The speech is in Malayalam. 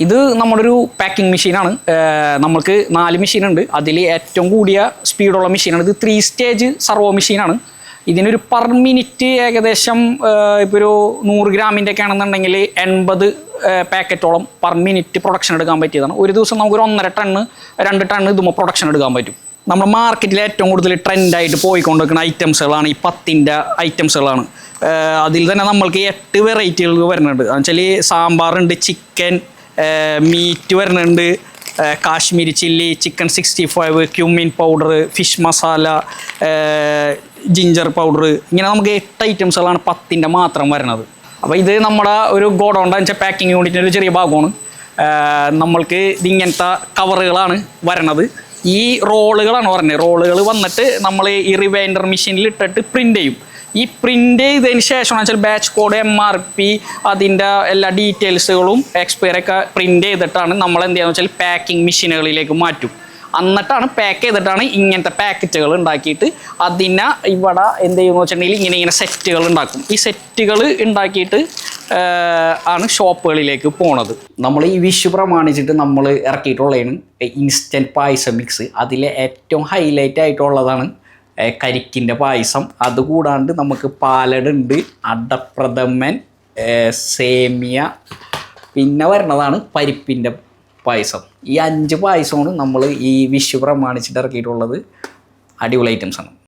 ഇത് നമ്മുടെ ഒരു പാക്കിംഗ് മെഷീനാണ്. നമ്മൾക്ക് 4 മെഷീനുണ്ട്. അതിൽ ഏറ്റവും കൂടിയ സ്പീഡുള്ള മെഷീനാണ് ഇത്. 3 സ്റ്റേജ് സർവോ മെഷീനാണ്. ഇതിനൊരു പെർ മിനിറ്റ് ഏകദേശം ഇപ്പോൾ ഒരു 100 ഗ്രാമിൻ്റെ ഒക്കെ ആണെന്നുണ്ടെങ്കിൽ 80 പാക്കറ്റോളം പെർ മിനിറ്റ് പ്രൊഡക്ഷൻ എടുക്കാൻ പറ്റിയതാണ്. ഒരു ദിവസം നമുക്കൊരു 1.5 ടണ്ണ് 2 ടണ്ണ് ഇതുമ്പോൾ പ്രൊഡക്ഷൻ എടുക്കാൻ പറ്റും. നമ്മുടെ മാർക്കറ്റിൽ ഏറ്റവും കൂടുതൽ ട്രെൻഡായിട്ട് പോയിക്കൊണ്ടിരിക്കുന്ന ഐറ്റംസുകളാണ് ഈ 10ൻ്റെ ഐറ്റംസുകളാണ്. അതിൽ തന്നെ നമ്മൾക്ക് 8 വെറൈറ്റികൾ വരുന്നുണ്ട്. എന്നുവെച്ചാൽ സാമ്പാറുണ്ട്, ചിക്കൻ, മീറ്റ് വരുന്നുണ്ട്, Kashmiri chilli, chicken 65, cumin powder, fish masala, ginger powder, ഇങ്ങനെ നമുക്ക് 8 ഐറ്റംസുകളാണ് 10ൻ്റെ മാത്രം വരുന്നത്. അപ്പോൾ ഇത് നമ്മുടെ ഒരു ഗോഡൗണിൻ്റെ വെച്ചാൽ പാക്കിംഗ് യൂണിറ്റിൻ്റെ ഒരു ചെറിയ ഭാഗമാണ്. നമ്മൾക്ക് ഇങ്ങനത്തെ കവറുകളാണ് വരണത്. ഈ റോളുകളാണ് പറഞ്ഞത്. റോളുകൾ വന്നിട്ട് നമ്മൾ ഈ റിവൈൻഡർ മെഷീനിൽ ഇട്ടിട്ട് പ്രിൻ്റ് ചെയ്യും. ഈ പ്രിൻ്റ് ചെയ്തതിന് ശേഷമാണ് വെച്ചാൽ ബാച്ച് കോഡ്, MRP, അതിൻ്റെ എല്ലാ ഡീറ്റെയിൽസുകളും എക്സ്പയറൊക്കെ പ്രിൻ്റ് ചെയ്തിട്ടാണ് നമ്മൾ എന്ത് ചെയ്യുക വെച്ചാൽ പാക്കിംഗ് മെഷീനുകളിലേക്ക് മാറ്റും. എന്നിട്ടാണ് പാക്ക് ചെയ്തിട്ടാണ് ഇങ്ങനത്തെ പാക്കറ്റുകൾ ഉണ്ടാക്കിയിട്ട് അതിനെ ഇവിടെ എന്ത് ചെയ്യുമെന്ന് വെച്ചിട്ടുണ്ടെങ്കിൽ ഇങ്ങനെ സെറ്റുകൾ ഉണ്ടാക്കും. ഈ സെറ്റുകൾ ഉണ്ടാക്കിയിട്ട് ആണ് ഷോപ്പുകളിലേക്ക് പോണത്. നമ്മൾ ഈ വിഷു പ്രമാണിച്ചിട്ട് നമ്മൾ ഇറക്കിയിട്ടുള്ളതാണ് ഇൻസ്റ്റൻറ്റ് പായസം മിക്സ്. അതിലെ ഏറ്റവും ഹൈലൈറ്റ് ആയിട്ടുള്ളതാണ് കരിക്കിൻ്റെ പായസം. അതുകൂടാണ്ട് നമുക്ക് പാലടുണ്ട്, അടപ്രഥമൻ, സേമിയ, പിന്നെ വരുന്നതാണ് പരിപ്പിൻ്റെ പായസം. ഈ 5 പായസമാണ് നമ്മൾ ഈ വിഷു പ്രമാണിച്ചിട്ട് ഇറക്കിയിട്ടുള്ളത്. അടിപൊളി ഐറ്റംസാണ്.